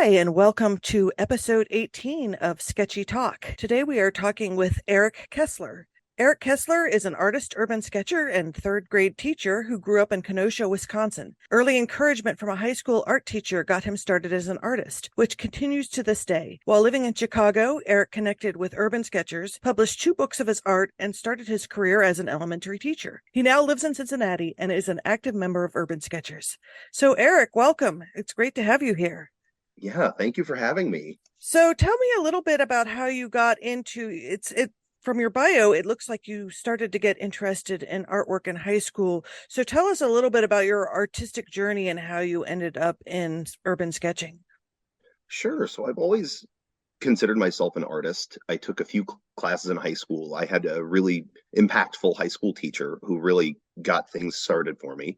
Hi, and welcome to episode 18 of Sketchy Talk. Today we are talking with Eric Kessler. Eric Kessler is an artist, urban sketcher, and third grade teacher who grew up in Kenosha, Wisconsin. Early encouragement from a high school art teacher got him started as an artist, which continues to this day. While living in Chicago, Eric connected with urban sketchers, published 2 books of his art, and started his career as an elementary teacher. He now lives in Cincinnati and is an active member of Urban Sketchers. So, Eric, welcome. It's great to have you here. Yeah, thank you for having me. So tell me a little bit about how you got into it from your bio. It looks like you started to get interested in artwork in high school. So tell us a little bit about your artistic journey and how you ended up in urban sketching. Sure. So I've always considered myself an artist. I took a few classes in high school. I had a really impactful high school teacher who really got things started for me.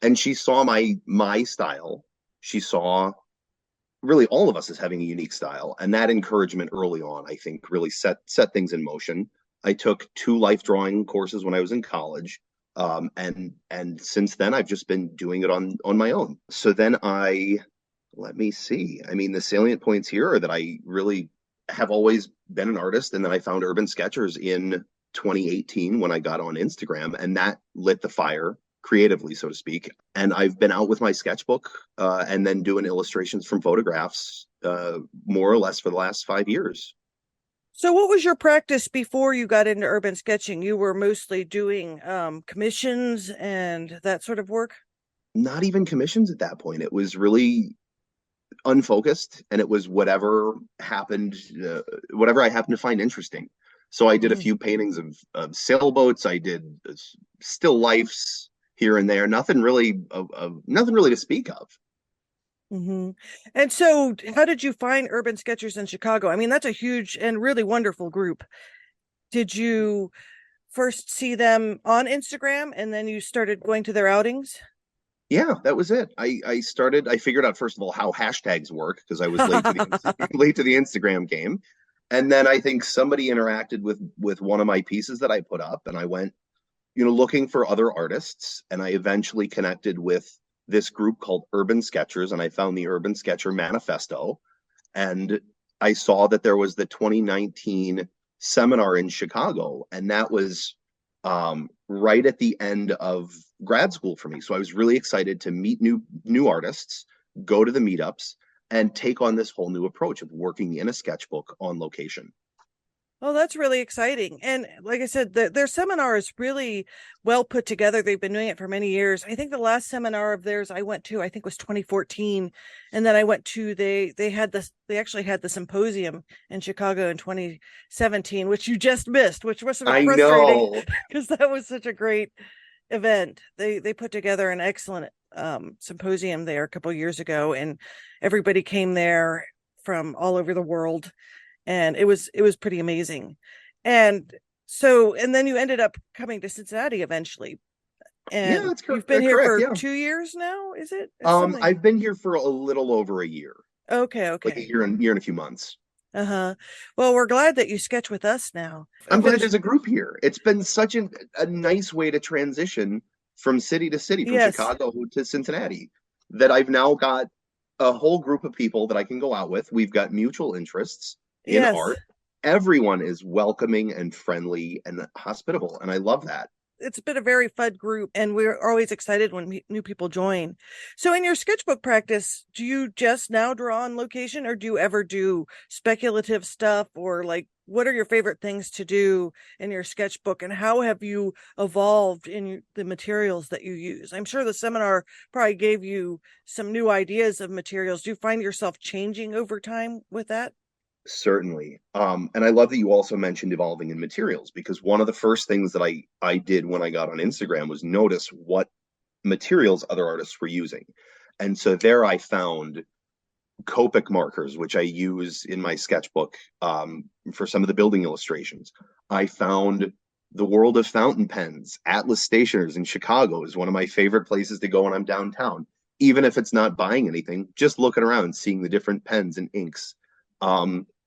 And she saw my style. She saw really all of us as having a unique style. And that encouragement early on, I think, really set things in motion. I took 2 life drawing courses when I was in college. And since then I've just been doing it on my own. So then let me see. I mean, the salient points here are that I really have always been an artist, and then I found Urban Sketchers in 2018 when I got on Instagram, and that lit the fire creatively, so to speak. And I've been out with my sketchbook and then doing illustrations from photographs more or less for the last 5 years. So what was your practice before you got into urban sketching? You were mostly doing commissions and that sort of work? Not even commissions at that point. It was really unfocused, and it was whatever happened, whatever I happened to find interesting. So I did a Mm. few paintings of sailboats. I did still lifes here and there. Nothing really to speak of. Mm-hmm. And so, how did you find Urban Sketchers in Chicago? I mean, that's a huge and really wonderful group. Did you first see them on Instagram and then you started going to their outings? Yeah, that was it. I figured out first of all how hashtags work because I was late to the late to the Instagram game. And then I think somebody interacted with one of my pieces that I put up, and I went, looking for other artists, and I eventually connected with this group called Urban Sketchers, and I found the Urban Sketcher Manifesto, and I saw that there was the 2019 seminar in Chicago, and that was right at the end of grad school for me. So I was really excited to meet new artists, go to the meetups, and take on this whole new approach of working in a sketchbook on location. Oh, that's really exciting. And like I said, their seminar is really well put together. They've been doing it for many years. I think the last seminar of theirs I went to, I think was 2014. And then I went to they actually had the symposium in Chicago in 2017, which you just missed, which was sort of I frustrating know. because that was such a great event. They put together an excellent symposium there a couple of years ago, and everybody came there from all over the world, and it was pretty amazing. And so, and then you ended up coming to Cincinnati eventually, Yeah, and that's you've been here correct. for Yeah. 2 years now, is it? It's something. I've been here for a little over a year, Okay, like a okay. year and a few months. Uh-huh. Well, we're glad that you sketch with us now. I I'm glad finished. there's a group here. It's been such a nice way to transition from city to city, from Yes, Chicago to Cincinnati, that I've now got a whole group of people that I can go out with. We've got mutual interests in yes. art. Everyone is welcoming and friendly and hospitable, and I love that. It's been a very fun group, and we're always excited when new people join. So in your sketchbook practice, do you just now draw on location, or do you ever do speculative stuff, or like what are your favorite things to do in your sketchbook, and how have you evolved in the materials that you use? I'm sure the seminar probably gave you some new ideas of materials. Do you find yourself changing over time with that? Certainly. And I love that you also mentioned evolving in materials, because one of the first things that I did when I got on Instagram was notice what materials other artists were using. And so there I found Copic markers, which I use in my sketchbook for some of the building illustrations. I found the world of fountain pens. Atlas Stationers in Chicago is one of my favorite places to go when I'm downtown. Even if it's not buying anything, just looking around, seeing the different pens and inks.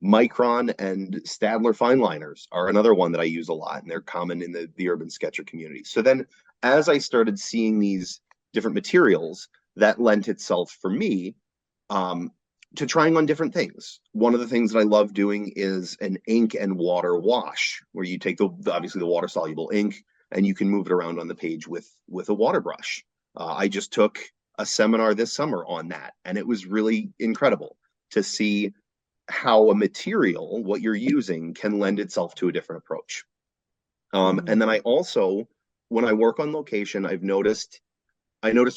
Micron and Stadler fine liners are another one that I use a lot, and they're common in the urban sketcher community. So then, as I started seeing these different materials, that lent itself for me um, to trying on different things. One of the things that I love doing is an ink and water wash, where you take obviously the water soluble ink and you can move it around on the page with a water brush. I just took a seminar this summer on that, and it was really incredible to see how a material, what you're using, can lend itself to a different approach. Mhm. And then I also, when I work on location, I noticed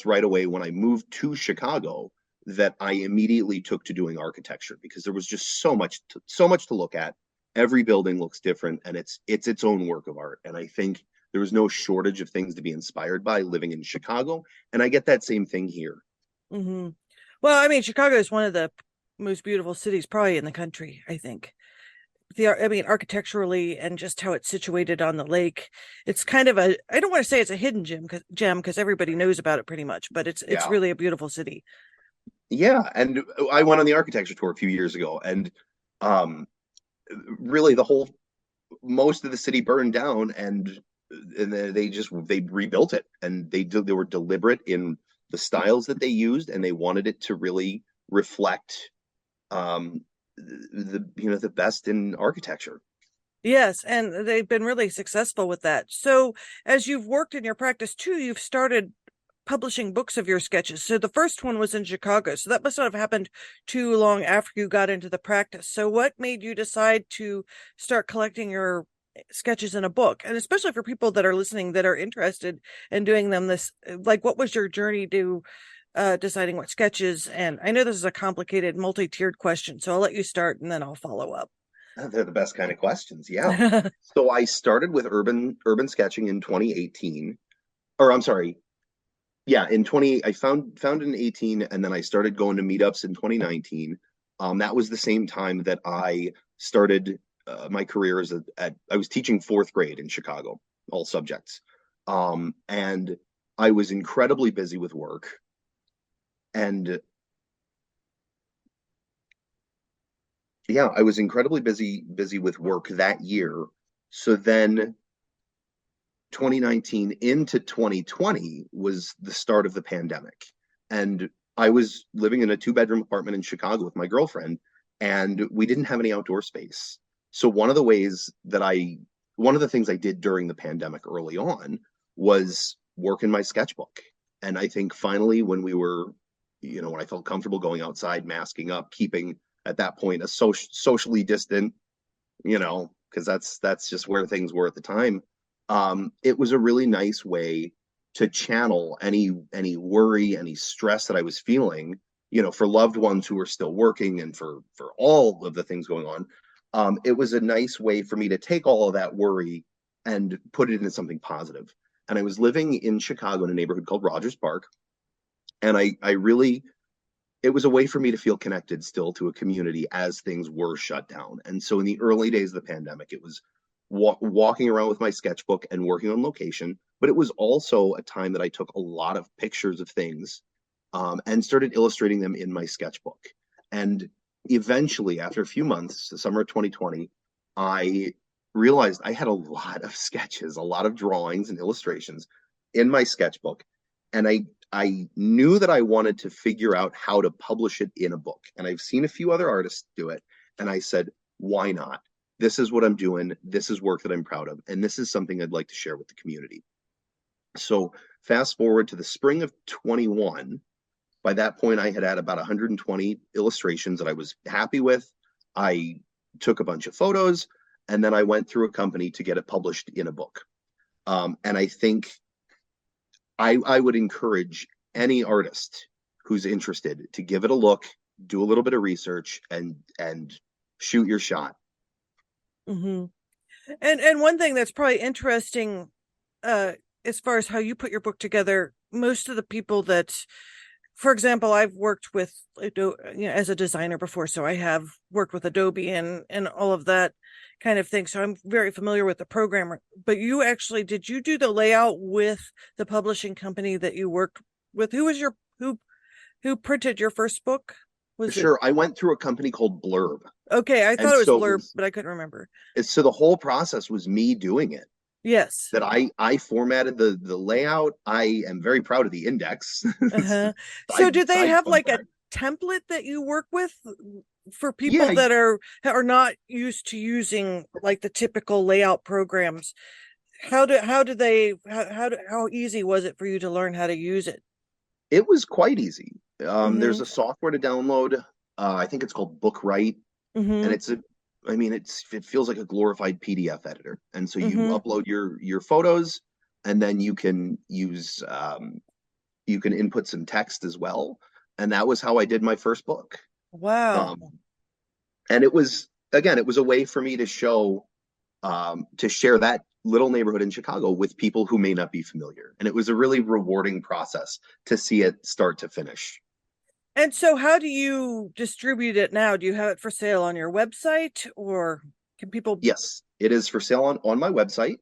right away when I moved to Chicago that I immediately took to doing architecture because there was just so much to look at. Every building looks different, and it's its own work of art. And I think there was no shortage of things to be inspired by living in Chicago, and I get that same thing here. Mhm. Well, I mean, Chicago is one of the most beautiful cities probably in the country, I think. I mean, architecturally and just how it's situated on the lake. It's kind of a, I don't want to say it's a hidden gem because everybody knows about it pretty much, but it's Yeah, really a beautiful city. yeah. And I went on the architecture tour a few years ago, and um, really the whole most of the city burned down, and they rebuilt it, and they were deliberate in the styles that they used, and they wanted it to really reflect um the best in architecture. Yes, and they've been really successful with that. So, as you've worked in your practice too, you've started publishing books of your sketches. So the first one was in Chicago. So that must not have happened too long after you got into the practice. So what made you decide to start collecting your sketches in a book? And especially for people that are listening that are interested in doing them this, like what was your journey to deciding what sketches? And I know this is a complicated multi-tiered question, so I'll let you start and then I'll follow up. They're the best kind of questions. Yeah. So I started with urban sketching in 2018, or I'm sorry, yeah, in 20 I found it in 18, and then I started going to meetups in 2019. That was the same time that I started my career I was teaching fourth grade in Chicago, all subjects. And I was incredibly busy with work, and yeah, I was incredibly busy with work that year. So then 2019 into 2020 was the start of the pandemic. And I was living in a two-bedroom apartment in Chicago with my girlfriend, and we didn't have any outdoor space. So one of the things I did during the pandemic early on was work in my sketchbook. And I think finally, when I felt comfortable going outside, masking up, keeping at that point a socially distant, because that's just where things were at the time. It was a really nice way to channel any worry, any stress that I was feeling, for loved ones who are still working, and for all of the things going on. It was a nice way for me to take all of that worry and put it into something positive. And I was living in Chicago in a neighborhood called Rogers Park, and I really it was a way for me to feel connected still to a community as things were shut down. And so in the early days of the pandemic, it was walking around with my sketchbook and working on location, but it was also a time that I took a lot of pictures of things, and started illustrating them in my sketchbook. And eventually, after a few months, the summer of 2020, I realized I had a lot of sketches, a lot of drawings and illustrations in my sketchbook. And I knew that I wanted to figure out how to publish it in a book. And I've seen a few other artists do it. And I said, why not? This is what I'm doing. This is work that I'm proud of. And this is something I'd like to share with the community. So fast forward to the spring of 21. By that point, I had about 120 illustrations that I was happy with. I took a bunch of photos, and then I went through a company to get it published in a book. And I think I would encourage any artist who's interested to give it a look, do a little bit of research, and shoot your shot. Hmm. And one thing that's probably interesting, uh, as far as how you put your book together, most of the people that, for example, I've worked with as a designer before, so I have worked with Adobe and all of that kind of thing. So I'm very familiar with the programmer. But did you do the layout with the publishing company that you worked with? Who printed your first book? Was it Sure, I went through a company called Blurb, okay? I thought and it was so it Blurb, was but I couldn't remember. so the whole process was me doing it. Yes. That I formatted the layout. I am very proud of the index. Uh-huh. So side do they side have fun like a fact. template that you work with for people Yeah, that are not used to using like the typical layout programs? How easy was it for you to learn how to use it? it was quite easy. There's Mm-hmm. a software to download. I think it's called Bookright, and Mm-hmm. I mean, it feels like a glorified PDF editor. And so you Mm-hmm. upload your photos, and then you can input some text as well. And that was how I did my first book. Wow. Um, and it was again, it was a way for me to share that little neighborhood in Chicago with people who may not be familiar. And it was a really rewarding process to see it start to finish. And so how do you distribute it now? Do you have it for sale on your website, or can people? Yes, it is for sale on my website.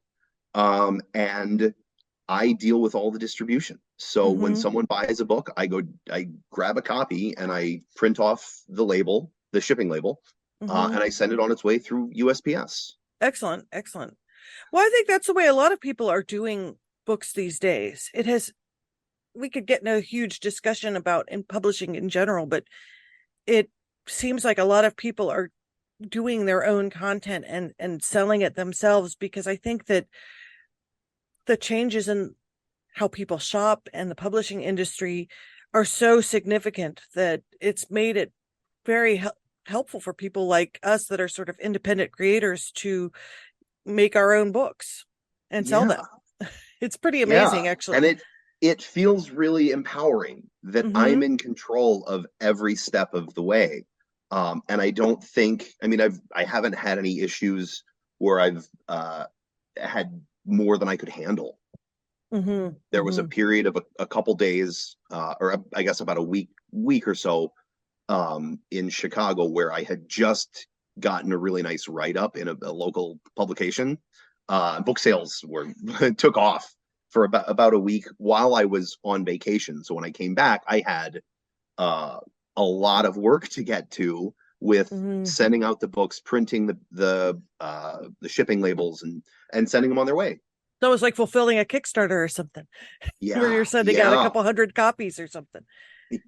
And I deal with all the distribution. So when Mm-hmm. someone buys a book, I grab a copy and I print off the label, the shipping label, Mm-hmm. and I send it on its way through USPS. Excellent, excellent. Well, I think that's the way a lot of people are doing books these days. It has, we could get in a huge discussion about in publishing in general, but it seems like a lot of people are doing their own content and selling it themselves, because I think that the changes in how people shop and the publishing industry are so significant that it's made it very helpful for people like us that are sort of independent creators to make our own books and sell Yeah, them. It's pretty yeah, amazing, and actually. it feels really empowering that Mm-hmm. I'm in control of every step of the way. And I don't think, I mean, I haven't had any issues where I've had more than I could handle. Mm-hmm. There was a Mm-hmm. period of a couple days, I guess about a week or so, in Chicago where I had just gotten a really nice write up in a local publication. Book sales were took off for about a week while I was on vacation. So when I came back, I had uh, a lot of work to get to with Mm-hmm. sending out the books, printing the shipping labels, and sending them on their way. So it's like fulfilling a Kickstarter or something, where you're Yeah, sending out a yeah, couple hundred copies or something.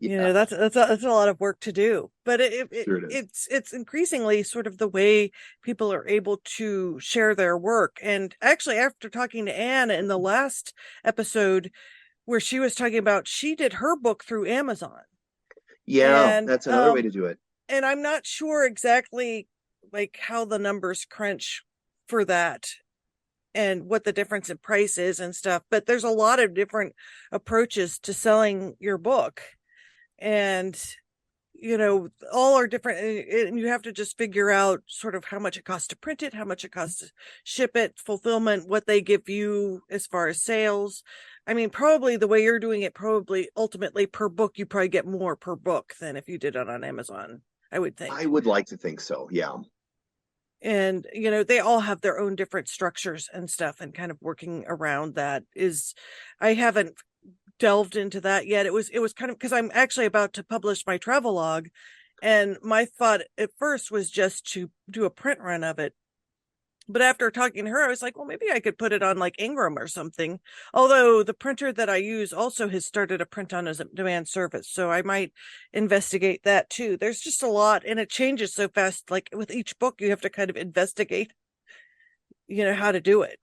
yeah. That's a lot of work to do, but Sure it is. it's increasingly sort of the way people are able to share their work. And actually, after talking to Anne in the last episode, where she was talking about, she did her book through Amazon, Yeah, and that's another way to do it. I'm not sure exactly like how the numbers crunch for that and what the difference in price is and stuff, but there's a lot of different approaches to selling your book. And all are different, and you have to just figure out sort of how much it costs to print it, how much it costs to ship it, fulfillment, what they give you as far as sales. I mean, probably the way you're doing it, probably ultimately per book you probably get more per book than if you did it on Amazon, I would I think. would like to think so. Yeah. And they all have their own different structures and stuff, and kind of working around that is, I haven't delved into that yet. It was kind of because I'm actually about to publish my travel log, and my thought at first was just to do a print run of it. But after talking to her, I was like, well, maybe I could put it on like Ingram or something. Although the printer that I use also has started a print on demand service. So I might investigate that too. There's just a lot, and it changes so fast. Like with each book, you have to kind of investigate, how to do it.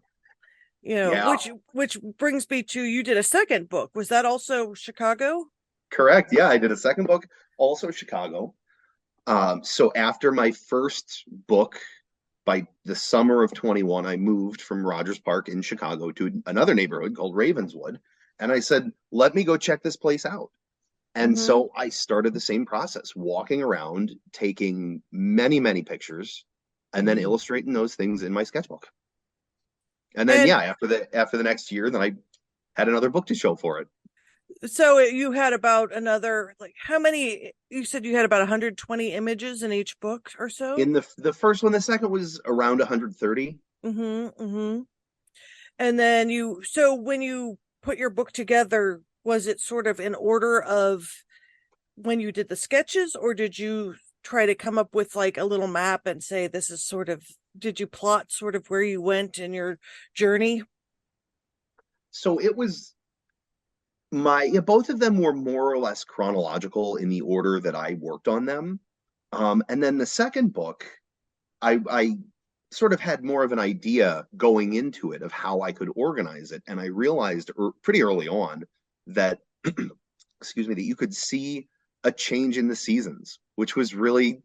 Yeah. Which brings me to, you did a second book. Was that also Chicago? Correct. Yeah, I did a second book, also Chicago. So after my first book, by the summer of 21, I moved from Rogers Park in Chicago to another neighborhood called Ravenswood. And I said, let me go check this place out. And Mm-hmm. so I started the same process, walking around, taking many, many pictures, and then Mm-hmm. illustrating those things in my sketchbook. And then, And yeah, after the next year, then I had another book to show for it. so you had about another, like, how many, you said you had about 120 images in each book or so? In the first one, the second was around 130. Mm-hmm. Mm-hmm. And then so when you put your book together, was it sort of in order of when you did the sketches, or did you try to come up with like a little map and say this is sort of, did you plot sort of where you went in your journey? So it was Both of them were more or less chronological in the order that I worked on them. And then the second book, I sort of had more of an idea going into it of how I could organize it, and I realized pretty early on that, excuse me, that you could see a change in the seasons, which was really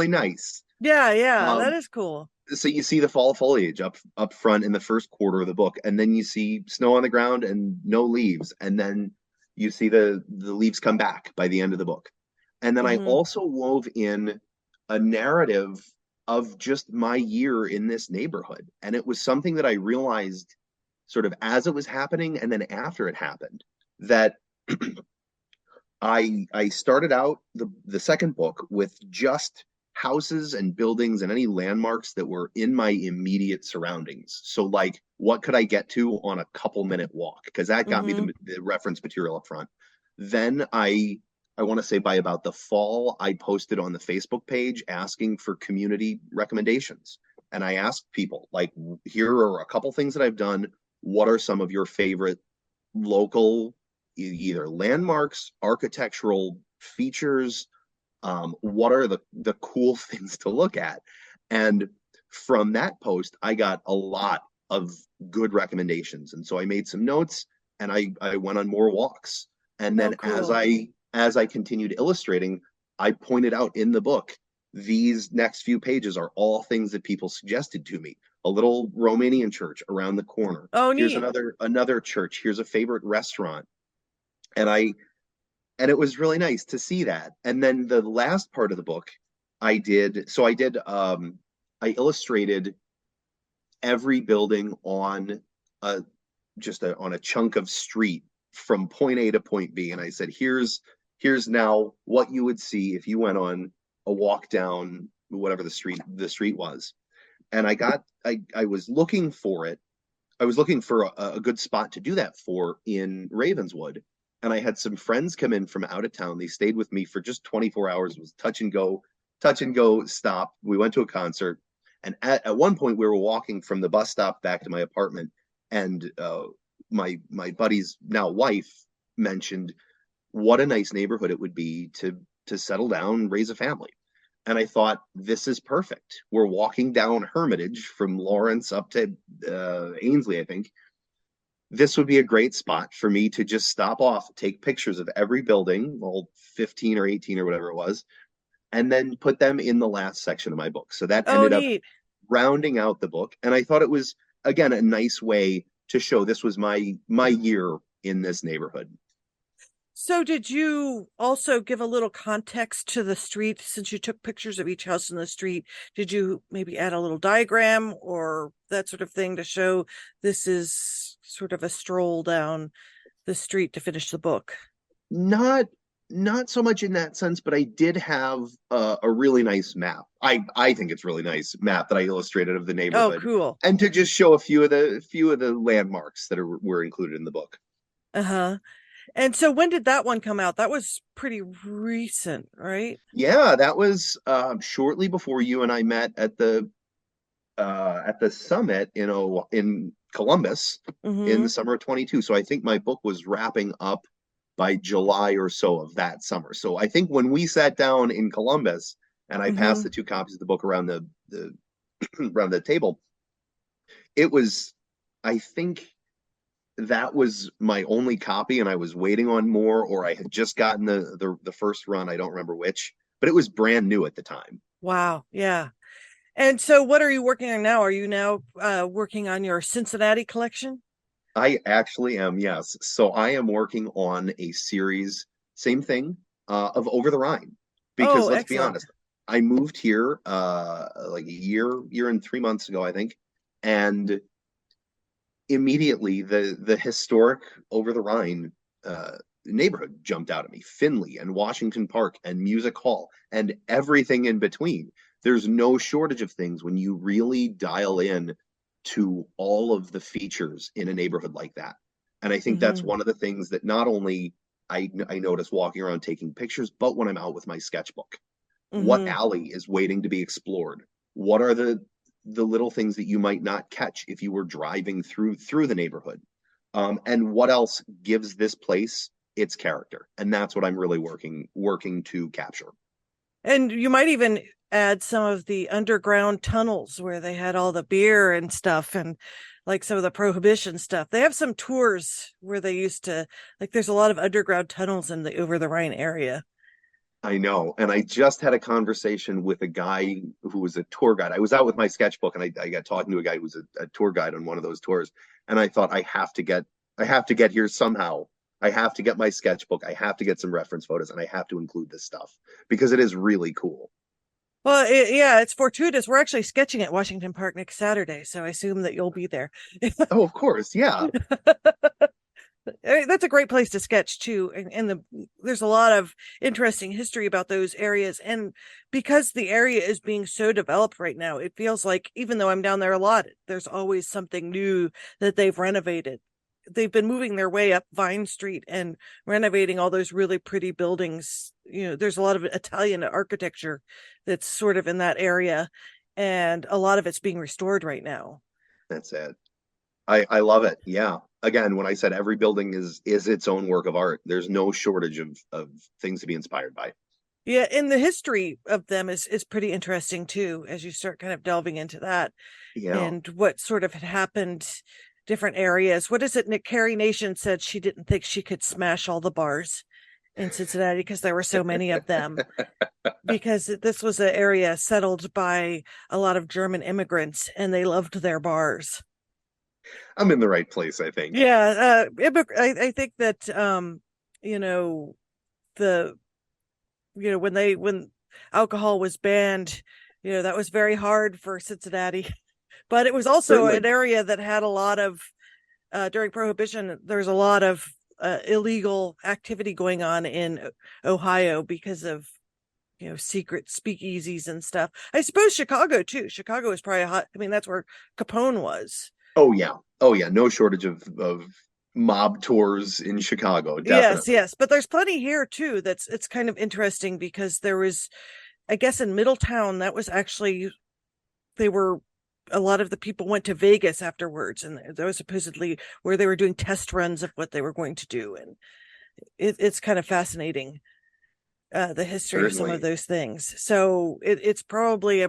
nice. Yeah, yeah, that Um, is cool. so you see the fall foliage up front in the first quarter of the book, and then you see snow on the ground and no leaves, and then you see the leaves come back by the end of the book. And then I Hmm. also wove in a narrative of just my year in this neighborhood, and it was something that I realized sort of as it was happening and then after it happened, that I started out the second book with just houses and buildings and any landmarks that were in my immediate surroundings. So like what could I get to on a couple-minute walk? Because that got me Hmm. the reference material up front. Then I want to say by about the fall, I posted on the Facebook page asking for community recommendations. And I asked people, like, here are a couple things that I've done. What are some of your favorite local either landmarks, architectural features? What are the cool things to look at? And from that post, I got a lot of good recommendations, and so I made some notes and I went on more walks. And Oh, then cool. as I continued illustrating, I pointed out in the book, these next few pages are all things that people suggested to me. A little Romanian church around the corner. Oh, Here's neat. another church. Here's a favorite restaurant. And it was really nice to see that. And then the last part of the book, I illustrated every building on a on a chunk of street from point A to point B. And I said, here's now what you would see if you went on a walk down whatever the street was. And I was looking for it. I was looking for a good spot to do that for in Ravenswood. And I had some friends come in from out of town. They stayed with me for just 24 hours. It was touch and go stop. We went to a concert. And at one point, we were walking from the bus stop back to my apartment. And my buddy's now wife mentioned what a nice neighborhood it would be to settle down and raise a family. And I thought, this is perfect. We're walking down Hermitage from Lawrence up to Ainsley, I think. This would be a great spot for me to just stop off, take pictures of every building, all 15 or 18 or whatever it was, and then put them in the last section of my book. So that Oh, ended up neat. rounding out the book. And I thought it was, again, a nice way to show this was my year in this neighborhood. So, did you also give a little context to the street since you took pictures of each house in the street? Did you maybe add a little diagram or that sort of thing to show this is sort of a stroll down the street to finish the book? Not not so much in that sense, but I did have a really nice map. I think it's really nice map that I illustrated of the Oh, neighborhood, cool. and to just show a few of the landmarks that were included in the book. Uh-huh. And so when did that one come out? That was pretty recent, right? Yeah, that was shortly before you and I met at the summit in Columbus in the Mm-hmm. summer of 22. So I think my book was wrapping up by July or so of that summer. So I think when we sat down in Columbus and I passed Mm-hmm. the two copies of the book around the around the table, it was, I think that was my only copy and I was waiting on more, or I had just gotten the first run. I don't remember which, but it was brand new at the time. Wow. Yeah. And so what are you working on now? Are you now working on your Cincinnati collection? I actually am, yes. So I am working on a series, same thing, of Over the Rhine. Because Oh, let's be excellent. honest, I moved here like a year and 3 months ago, I think, and immediately the historic Over the Rhine neighborhood jumped out at me. Finley and Washington Park and Music Hall and everything in between. There's no shortage of things when you really dial in to all of the features in a neighborhood like that. And I think that's Mm-hmm. one of the things that not only I notice walking around taking pictures, but when I'm out with my sketchbook. What Mm-hmm. alley is waiting to be explored? What are the little things that you might not catch if you were driving through the neighborhood? And what else gives this place its character? And that's what I'm really working to capture. And you might even add some of the underground tunnels where they had all the beer and stuff, and like some of the prohibition stuff. They have some tours where they used to, like, there's a lot of underground tunnels in the Over the Rhine area. I know. And I just had a conversation with a guy who was a tour guide. I was out with my sketchbook and I got talking to a guy who was a tour guide on one of those tours. And I thought I have to get here somehow. I have to get my sketchbook. I have to get some reference photos and I have to include this stuff because it is really cool. Well, yeah, it's fortuitous. We're actually sketching at Washington Park next Saturday, so I assume that you'll be there. Oh, of course. Yeah. That's a great place to sketch too, and there's a lot of interesting history about those areas. And because the area is being so developed right now, it feels like, even though I'm down there a lot, there's always something new that they've renovated. They've been moving their way up Vine Street and renovating all those really pretty buildings. There's a lot of Italian architecture that's sort of in that area, and a lot of it's being restored right now. That's it. I love it. Yeah. Again, when I said every building is its own work of art, there's no shortage of things to be inspired by. Yeah, and the history of them is pretty interesting too, as you start kind of delving into that Yeah. and what sort of had happened, different areas. What is it? Nick Carey Nation said she didn't think she could smash all the bars in Cincinnati because there were so many of them. Because this was an area settled by a lot of German immigrants, and they loved their bars. I'm in the right place, I think. Yeah, I think that you know the when alcohol was banned, that was very hard for Cincinnati. But it was also an Certainly. area that had a lot of during Prohibition. There's a lot of illegal activity going on in Ohio because of secret speakeasies and stuff. I suppose Chicago too. Chicago is probably hot. I mean, that's where Capone was. Oh yeah. Oh yeah. No shortage of mob tours in Chicago, Yes, definitely. yes, but there's plenty here too. It's kind of interesting because there was, I guess, in Middletown, that was actually, they were, a lot of the people went to Vegas afterwards, and that was supposedly where they were doing test runs of what they were going to do. And it's kind of fascinating, the history of some of Certainly. those things. So it's probably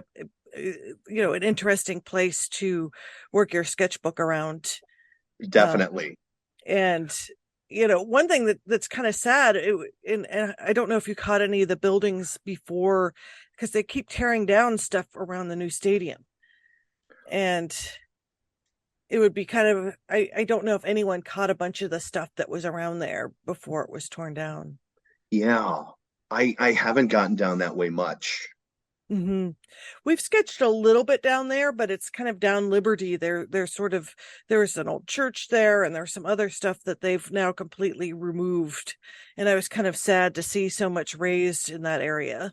an interesting place to work your sketchbook around. Um, Definitely. and one thing that's kind of sad, and I don't know if you caught any of the buildings before, because they keep tearing down stuff around the new stadium, and it would be kind of, I don't know if anyone caught a bunch of the stuff that was around there before it was torn down. Yeah. I haven't gotten down that way much. Hmm. We've sketched a little bit down there, but it's kind of down Liberty. There's sort of, there's an old church there, and there's some other stuff that they've now completely removed. And I was kind of sad to see so much raised in that area,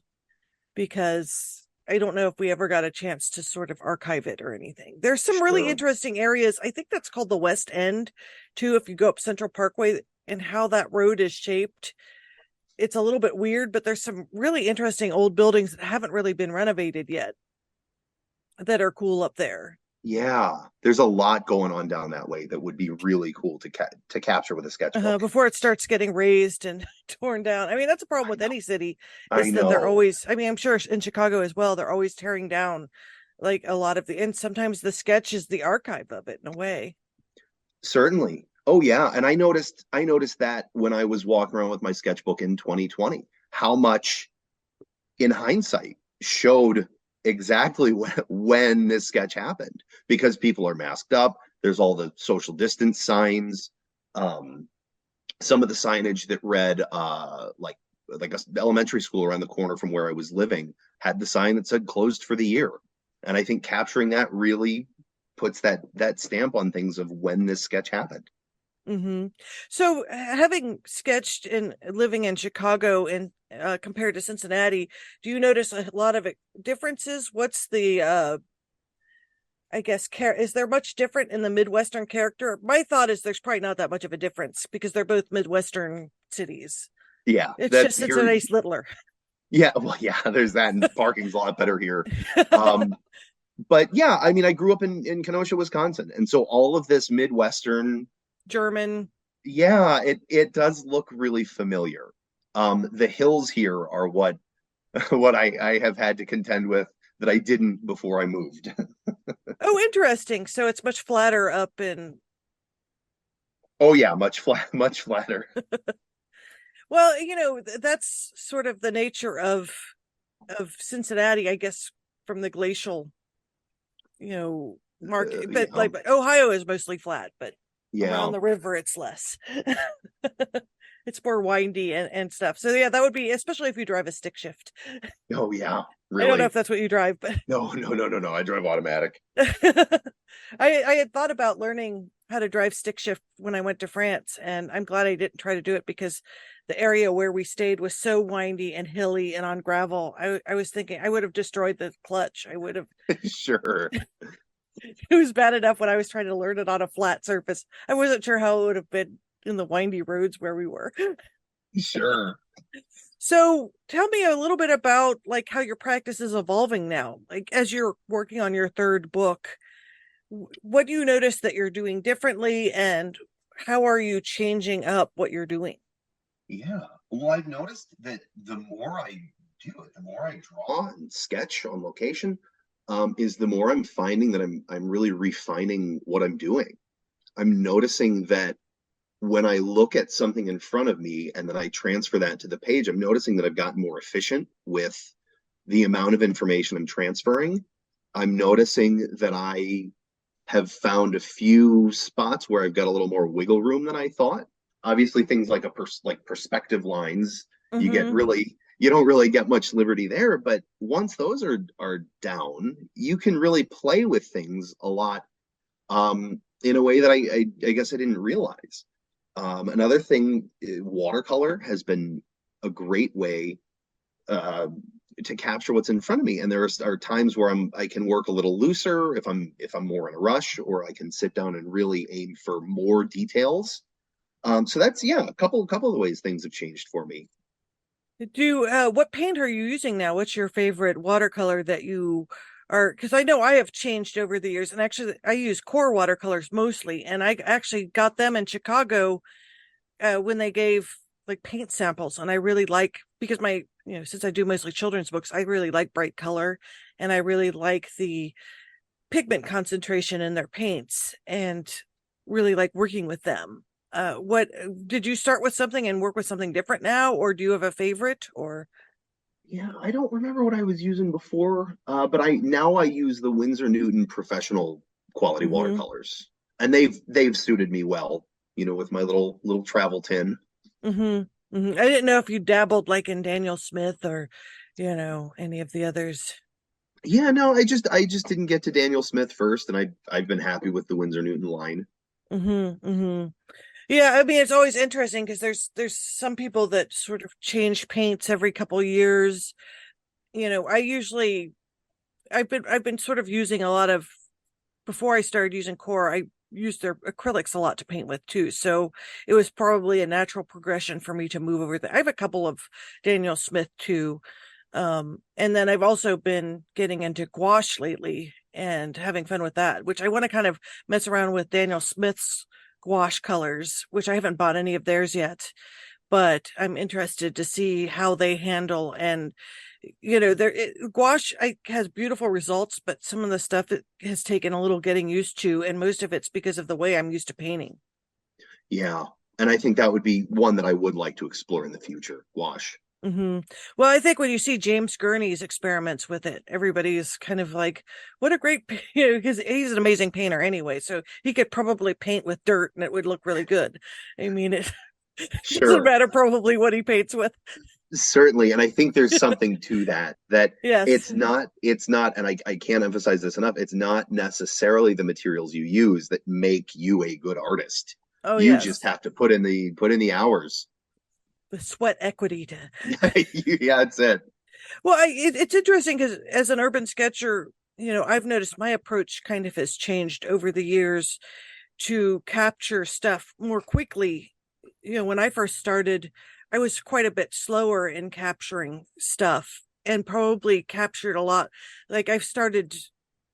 because I don't know if we ever got a chance to sort of archive it or anything. There's some really Sure. interesting areas. I think that's called the West End too, if you go up Central Parkway, and how that road is shaped, it's a little bit weird, but there's some really interesting old buildings that haven't really been renovated yet that are cool up there. Yeah. There's a lot going on down that way that would be really cool to capture with a sketchbook. Before it starts getting raised and torn down. I mean, that's a problem I with know. any city, I is that they're know. always, I mean, I'm sure in Chicago as well, they're always tearing down like a lot of and sometimes the sketch is the archive of it in a way. Certainly. Oh yeah, and I noticed that when I was walking around with my sketchbook in 2020, how much in hindsight showed exactly when this sketch happened because people are masked up. There's all the social distance signs. Um, some of the signage that read like a elementary school around the corner from where I was living had the sign that said closed for the year. And I think capturing that really puts that stamp on things of when this sketch happened. Hmm. So, having sketched and living in Chicago and compared to Cincinnati, do you notice a lot of differences? What's the I guess is there much different in the Midwestern character? My thought is there's probably not that much of a difference because they're both Midwestern cities. Yeah, It's that's just here. Cincinnati's littler. Yeah, well, yeah, there's that, and parking's a lot better here. Um, but yeah, I mean, I grew up in Kenosha, Wisconsin, and so all of this Midwestern German. Yeah, it does look really familiar. The hills here are what what I have had to contend with that I didn't before I moved. Oh, interesting. So it's much flatter up in, Oh yeah, much flatter. well, that's sort of the nature of Cincinnati, I guess, from the glacial, market. But Yeah, like Ohio is mostly flat, but around yeah. the river it's less. It's more windy and stuff. So yeah, that would be, especially if you drive a stick shift. Oh yeah, I don't know if really. that's what you drive, but No. I drive automatic. I had thought about learning how to drive stick shift when I went to France, and I'm glad I didn't try to do it because the area where we stayed was so windy and hilly and on gravel. I was thinking I would have destroyed the clutch. I would have. Sure, It was bad enough when I was trying to learn it on a flat surface. I wasn't sure how it would have been in the windy roads where we were. sure. So tell me a little bit about like how your practice is evolving now. Like as you're working on your third book, what do you notice that you're doing differently, and how are you changing up what you're doing? Yeah. Well, I've noticed that the more I do it, the more I draw and sketch on location, is the more I'm finding that I'm really refining what I'm doing. I'm noticing that when I look at something in front of me and then I transfer that to the page, I'm noticing that I've gotten more efficient with the amount of information I'm transferring. I'm noticing that I have found a few spots where I've got a little more wiggle room than I thought. Obviously, things like like perspective lines, Mm-hmm. you don't really get much liberty there. But once those are down, you can really play with things a lot, in a way that I guess I didn't realize. Another thing, watercolor has been a great way uh, to capture what's in front of me. And are times where I can work a little looser if I'm more in a rush, or I can sit down and really aim for more details. So that's yeah, a couple of the ways things have changed for me. Do what paint are you using now? What's your favorite watercolor that you are? Because I know I have changed over the years, and actually I use core watercolors mostly, and I actually got them in Chicago when they gave like paint samples, and I really like because since I do mostly children's books, I really like bright color, and I really like the pigment concentration in their paints, and really like working with them. What did you start with something and work with something different now, or do you have a favorite? Or Yeah, I don't remember what I was using before, but I use the Winsor Newton professional quality mm-hmm, watercolors, and they've suited me well. With my little travel tin. mm-hmm, mm-hmm. I didn't know if you dabbled like in Daniel Smith or any of the others. Yeah, no, I just didn't get to Daniel Smith first, and I've been happy with the Winsor Newton line. Mm-hmm, mm-hmm. Yeah, I mean it's always interesting because there's some people that sort of change paints every couple of years. I usually I've been sort of using a lot of, before I started using core, I used their acrylics a lot to paint with too. So it was probably a natural progression for me to move over there. I have a couple of Daniel Smith too. And then I've also been getting into gouache lately and having fun with that, which I want to kind of mess around with Daniel Smith's gouache colors, which I haven't bought any of theirs yet, but I'm interested to see how they handle. And gouache has beautiful results, but some of the stuff it has taken a little getting used to, and most of it's because of the way I'm used to painting. Yeah, and I think that would be one that I would like to explore in the future. Wash. Hmm. Well, I think when you see James Gurney's experiments with it, everybody's kind of like, "What a great," because he's an amazing painter anyway. So he could probably paint with dirt, and it would look really good. I mean, it doesn't Sure, matter probably what he paints with. certainly, and I think there's something to that. That Yes. it's not, and I can't emphasize this enough. It's not necessarily the materials you use that make you a good artist. Oh, You just yes. have to put in the hours. The sweat equity to. Yeah, that's it. Well, it's interesting because as an urban sketcher, I've noticed my approach kind of has changed over the years to capture stuff more quickly. When I first started, I was quite a bit slower in capturing stuff and probably captured a lot. Like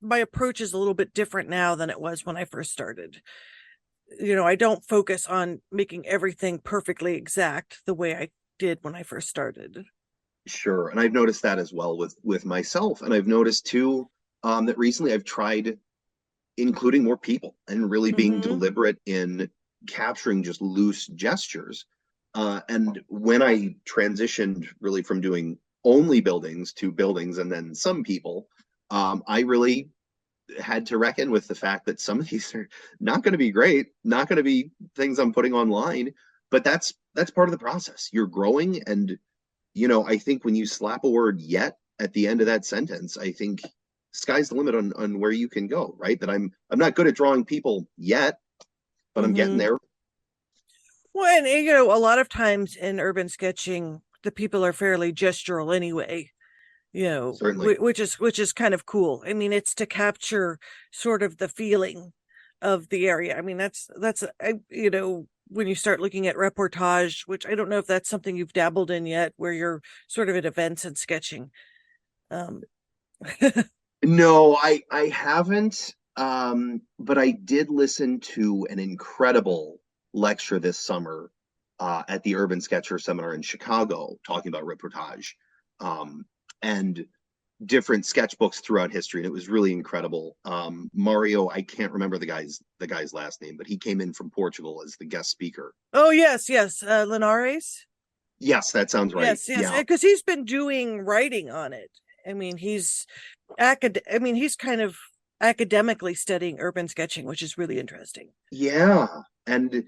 my approach is a little bit different now than it was when I first started. I don't focus on making everything perfectly exact the way I did when I first started. Sure. And I've noticed that as well with myself. And I've noticed too that recently I've tried including more people and really being Mm-hmm. deliberate in capturing just loose gestures. And when I transitioned really from doing only buildings to buildings and then some people, I really had to reckon with the fact that some of these are not going to be great, not going to be things I'm putting online, but that's part of the process. You're growing, and I think when you slap a word yet at the end of that sentence, I think sky's the limit on where you can go, right? That I'm not good at drawing people yet, but I'm getting Mm-hmm. there. Well, and a lot of times in urban sketching, the people are fairly gestural anyway. Certainly. Which is kind of cool. I mean, it's to capture sort of the feeling of the area. I mean, that's when you start looking at reportage, which I don't know if that's something you've dabbled in yet, where you're sort of at events and sketching. Um, No, I haven't. But I did listen to an incredible lecture this summer at the Urban Sketcher Seminar in Chicago, talking about reportage and different sketchbooks throughout history, and it was really incredible. Mario, I can't remember the guy's last name, but he came in from Portugal as the guest speaker. oh yes, yes, Linares. Yes, that sounds right. Yes, yes, Yeah, because he's been doing writing on it. I mean, I mean, he's kind of academically studying urban sketching, which is really interesting. yeah, and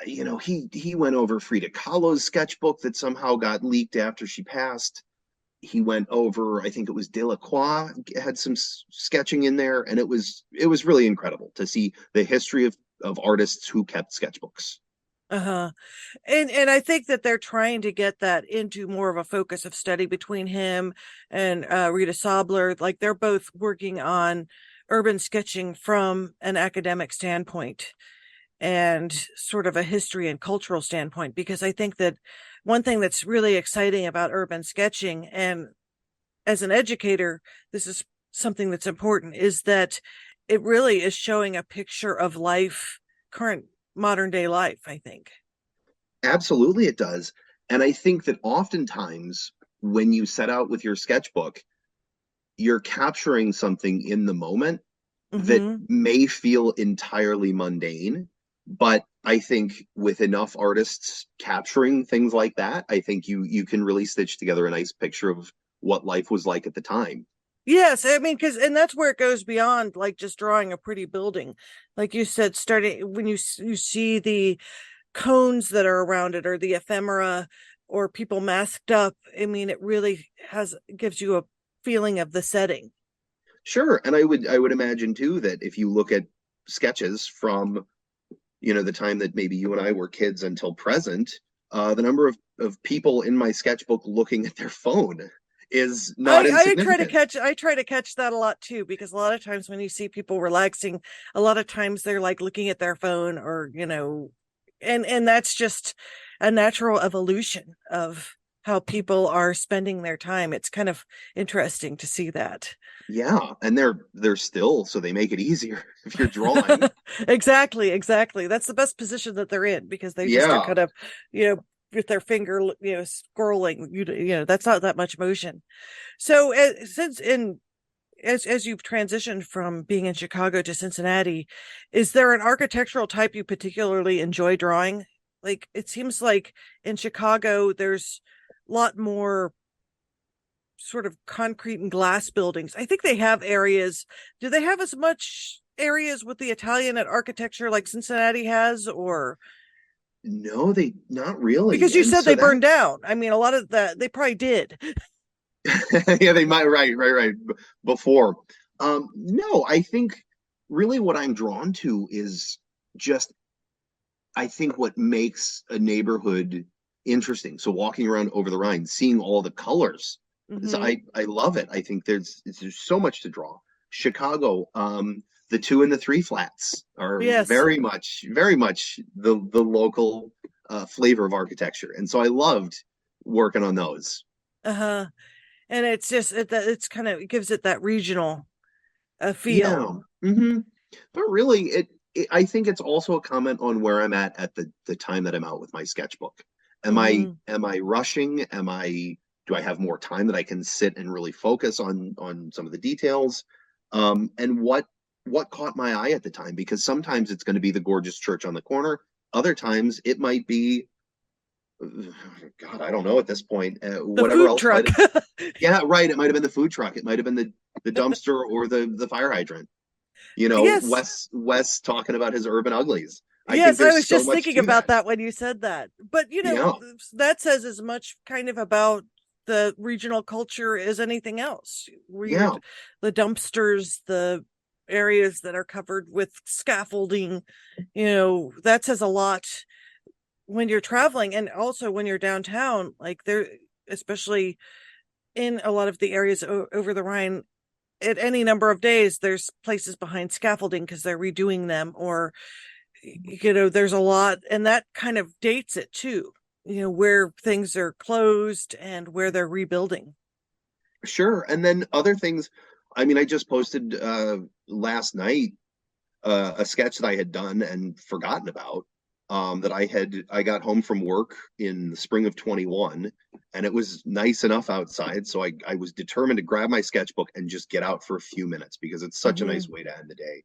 he went over Frida Kahlo's sketchbook that somehow got leaked after she passed. He went over, I think it was Delacroix had some sketching in there, and it was really incredible to see the history of artists who kept sketchbooks. Uh-huh. And I think that they're trying to get that into more of a focus of study between him and Rita Sobler. Like they're both working on urban sketching from an academic standpoint and sort of a history and cultural standpoint, because I think that one thing that's really exciting about urban sketching, and as an educator, this is something that's important, is that it really is showing a picture of life, current modern day life, I think. Absolutely, it does. And I think that oftentimes when you set out with your sketchbook, you're capturing something in the moment that Mm-hmm. may feel entirely mundane. But I think with enough artists capturing things like that, I think you can really stitch together a nice picture of what life was like at the time. Yes, I mean, and that's where it goes beyond like just drawing a pretty building, like you said, starting when you see the cones that are around it or the ephemera or people masked up. I mean, it really has gives you a feeling of the setting. Sure. And I would imagine too that if you look at sketches from the time that maybe you and I were kids until present, the number of people in my sketchbook looking at their phone is not insignificant. I try to catch that a lot too, because a lot of times when you see people relaxing, a lot of times they're like looking at their phone, or and that's just a natural evolution of how people are spending their time. It's kind of interesting to see that. Yeah, and they're still, so they make it easier if you're drawing. Exactly, exactly. That's the best position that they're in, because they just are Yeah, kind of, you know, with their finger, scrolling. That's not that much motion. So, since in as you've transitioned from being in Chicago to Cincinnati, is there an architectural type you particularly enjoy drawing? Like it seems like in Chicago, there's a lot more sort of concrete and glass buildings. I think they have areas. Do they have as much areas with the Italian at architecture like Cincinnati has, or no, they not really. because you And said so they that burned down? I mean, a lot of that they probably did. yeah, they might right before. No, I think really what I'm drawn to is just I think what makes a neighborhood interesting. So walking around over the Rhine, seeing all the colors, Mm-hmm. I love it. I think there's so much to draw. Chicago, the two and the three flats are Yes. very much the local flavor of architecture, and so I loved working on those. Uh-huh. And it's just it's kind of, it gives it that regional Yeah. feel. But really, it. I think it's also a comment on where I'm at the time that I'm out with my sketchbook. Hmm. Am I rushing? Do I have more time that I can sit and really focus on some of the details? And what caught my eye at the time? Because sometimes it's going to be the gorgeous church on the corner. Other times it might be, God, I don't know at this point. The Whatever food else might truck. have. Yeah, right. It might have been the food truck. It might have been the dumpster or the fire hydrant. Yes. Wes talking about his urban uglies. I think Yes, I there's was so just much thinking to about that. that when you said that. But Yeah, that says as much kind of about the regional culture as anything else. yeah, Weird, the dumpsters, the areas that are covered with scaffolding, that says a lot when you're traveling and also when you're downtown, like there, especially in a lot of the areas over the Rhine, at any number of days, there's places behind scaffolding because they're redoing them, or there's a lot, and that kind of dates it too, where things are closed and where they're rebuilding. sure. And then other things. I mean, I just posted last night a sketch that I had done and forgotten about. That I got home from work in the spring of 21, and it was nice enough outside, so I was determined to grab my sketchbook and just get out for a few minutes because it's such a Hmm. nice way to end the day.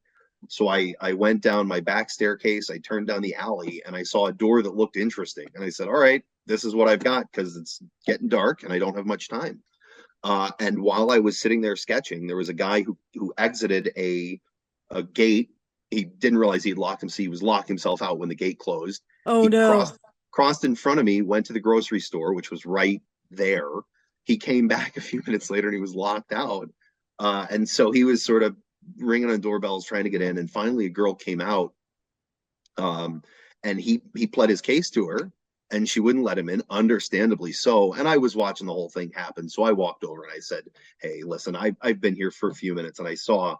So I went down my back staircase, I turned down the alley, and I saw a door that looked interesting. And I said, all right, this is what I've got because it's getting dark and I don't have much time. And while I was sitting there sketching, there was a guy who exited a gate. He didn't realize he had locked himself. He was locked himself out when the gate closed. Oh He no. crossed in front of me, went to the grocery store, which was right there. He came back a few minutes later and he was locked out. And so he was sort of ringing on doorbells trying to get in. And finally, a girl came out, um, and he pled his case to her, and she wouldn't let him in, understandably so. And I was watching the whole thing happen, so I walked over and I said, "Hey, listen, I've been here for a few minutes, and I saw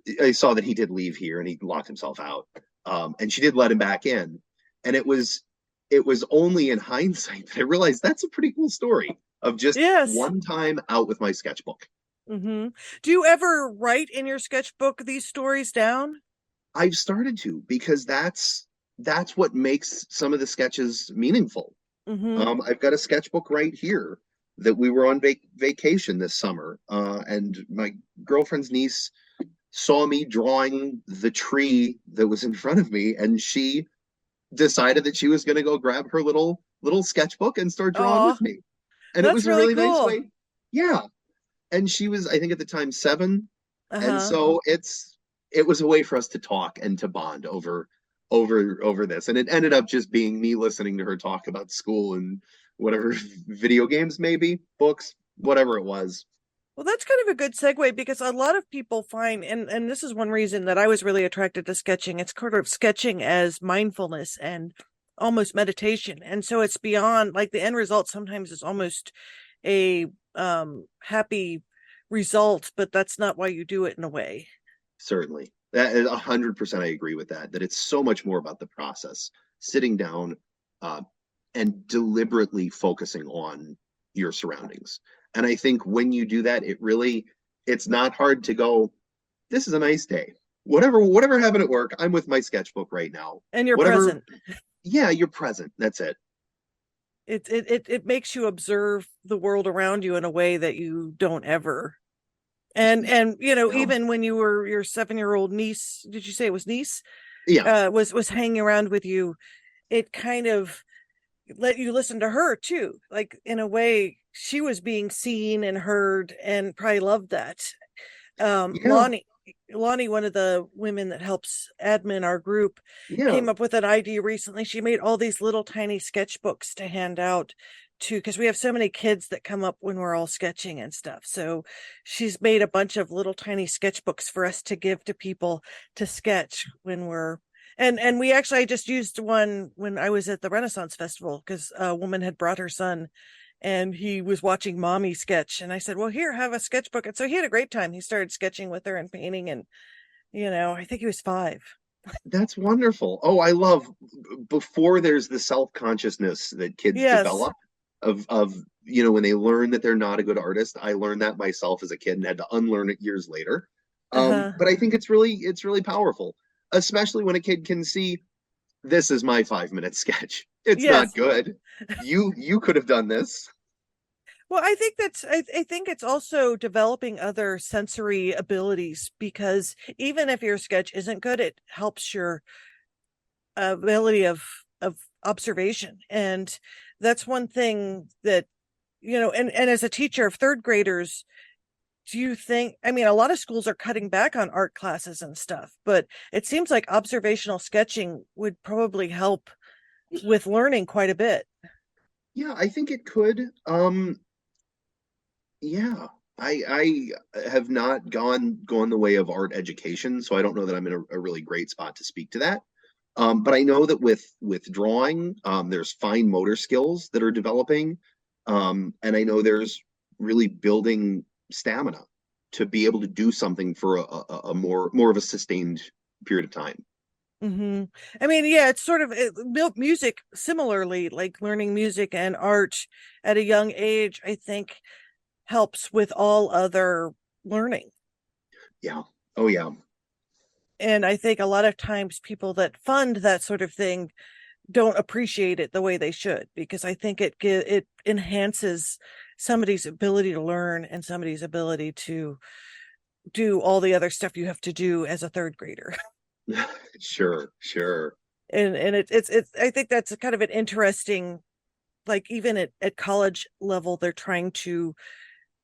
that he did leave here and he locked himself out. And she did let him back in, and it was only in hindsight that I realized that's a pretty cool story of just Yes. one time out with my sketchbook. Hmm. Do you ever write in your sketchbook these stories down? I've started to because that's what makes some of the sketches meaningful. Hmm. I've got a sketchbook right here that we were on vacation this summer, and my girlfriend's niece saw me drawing the tree that was in front of me, and she decided that she was going to go grab her little sketchbook and start drawing Oh, with me. And it that's was a really really nice cool. way. Yeah. And she was, I think at the time, 7. And Uh-huh. so it was a way for us to talk and to bond over this. And it ended up just being me listening to her talk about school and whatever video games, maybe books, whatever it was. Well, that's kind of a good segue because a lot of people find, and this is one reason that I was really attracted to sketching. It's sort of sketching as mindfulness and almost meditation. And so it's beyond, like, the end result sometimes is almost a happy result, but that's not why you do it in a way. Certainly. That is 100% I agree with that it's so much more about the process, sitting down, uh, and deliberately focusing on your surroundings. And I think when you do that, it's not hard to go, this is a nice day. Whatever happened at work, I'm with my sketchbook right now. And you're Whatever, present. yeah, you're present. That's it. It makes you observe the world around you in a way that you don't ever. And Yeah. even when you were your 7-year-old niece, did you say it was niece? Yeah. Was hanging around with you, it kind of let you listen to her too. Like, in a way, she was being seen and heard and probably loved that. um Yeah. lonnie Lonnie, one of the women that helps admin our group, Yeah. came up with an idea recently. She made all these little tiny sketchbooks to hand out to, because we have so many kids that come up when we're all sketching and stuff. So she's made a bunch of little tiny sketchbooks for us to give to people to sketch when we're, and we actually, I just used one when I was at the Renaissance Festival because a woman had brought her son and he was watching mommy sketch, and I said, well, here, have a sketchbook. And so he had a great time. He started sketching with her and painting, and I think he was 5. That's wonderful. Oh, I love before there's the self-consciousness that kids Yes. develop of when they learn that they're not a good artist. I learned that myself as a kid and had to unlearn it years later. Uh-huh. But I think it's really powerful. especially when a kid can see this is my 5 minute sketch. It's not Yes. good. You could have done this. Well, I think I think it's also developing other sensory abilities, because even if your sketch isn't good, it helps your ability of observation. And that's one thing that, and as a teacher of third graders, do you think, I mean, a lot of schools are cutting back on art classes and stuff, but it seems like observational sketching would probably help with learning quite a bit. Yeah, I think it could. Yeah, I have not gone the way of art education, so I don't know that I'm in a really great spot to speak to that. But I know that with drawing, there's fine motor skills that are developing, and I know there's really building stamina to be able to do something for a more of a sustained period of time. Hmm. I mean, yeah, it's sort of music similarly, like learning music and art at a young age, I think helps with all other learning. Yeah. Oh yeah. And I think a lot of times people that fund that sort of thing don't appreciate it the way they should, because I think it enhances somebody's ability to learn and somebody's ability to do all the other stuff you have to do as a third grader. Sure, sure. And it's I think that's kind of an interesting, like even at college level, they're trying to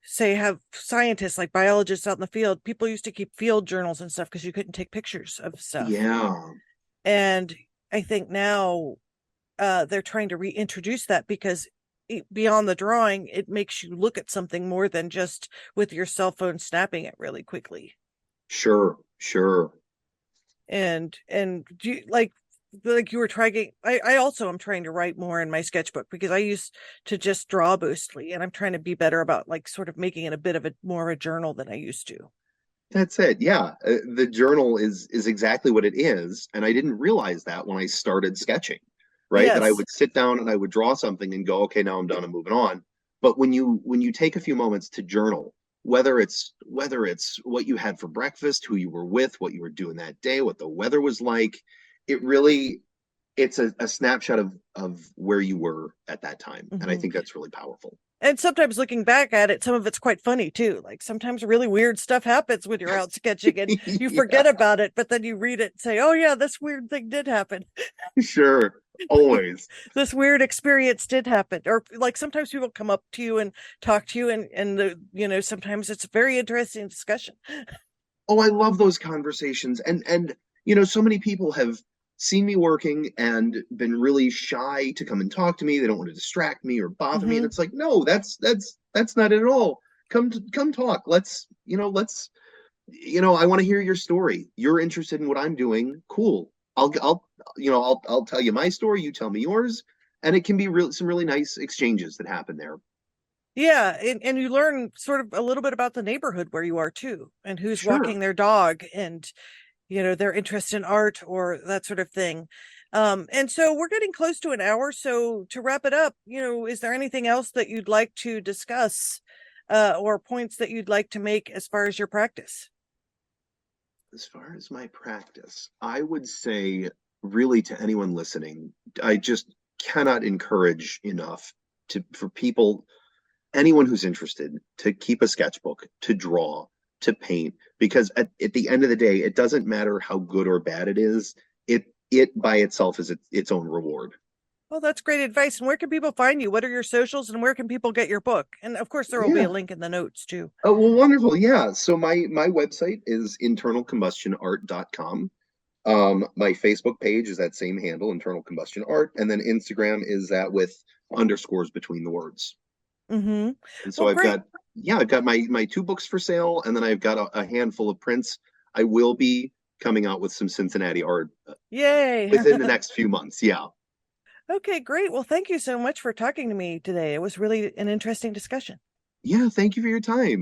say have scientists like biologists out in the field. People used to keep field journals and stuff because you couldn't take pictures of stuff. Yeah, And I think now they're trying to reintroduce that, because beyond the drawing, it makes you look at something more than just with your cell phone snapping it really quickly. sure, sure. And do you, like you were trying, I also am trying to write more in my sketchbook, because I used to just draw mostly, and I'm trying to be better about like sort of making it a bit of a more of a journal than I used to. That's it. Yeah, the journal is exactly what it is, and I didn't realize that when I started sketching, right? That I Yes. would sit down and I would draw something and go, okay, now I'm done, I'm moving on. But when you take a few moments to journal, whether it's what you had for breakfast, who you were with, what you were doing that day, what the weather was like, it really it's a snapshot of where you were at that time, and I Hmm. think that's really powerful. And sometimes looking back at it, some of it's quite funny too. Like sometimes really weird stuff happens when you're out sketching and you forget Yeah, about it, but then you read it and say, oh yeah, this weird thing did happen. sure, always. This weird experience did happen. Or like sometimes people come up to you and talk to you, and sometimes it's a very interesting discussion. Oh, I love those conversations. And so many people have seen me working and been really shy to come and talk to me. They don't want to distract me or bother me. And Hmm. it's like, no, that's not it at all. Come talk. Let's I want to hear your story. You're interested in what I'm doing. Cool. I'll tell you my story, you tell me yours, and it can be some really nice exchanges that happen there. Yeah, and you learn sort of a little bit about the neighborhood where you are too, and who's Sure. walking their dog, and their interest in art or that sort of thing. And so we're getting close to an hour. So to wrap it up, is there anything else that you'd like to discuss, or points that you'd like to make as far as your practice? As far as my practice, I would say, really, to anyone listening, I just cannot encourage enough for people, anyone who's interested, to keep a sketchbook, to draw, to paint, because at the end of the day, it doesn't matter how good or bad it is. It by itself is its own reward. Well, that's great advice. And where can people find you? What are your socials, and where can people get your book? And of course, there will be a Yeah. link in the notes too. Oh, well, wonderful. Yeah. So my website is internalcombustionart.com. My Facebook page is that same handle, Internal Combustion Art, and then Instagram is that with underscores between the words. Mm-hmm. And so Well, great. I've got my two books for sale, and then I've got a handful of prints. I will be coming out with some Cincinnati art Yay. within the next few months. Yeah. Okay, great. Well, thank you so much for talking to me today. It was really an interesting discussion. Yeah. Thank you for your time.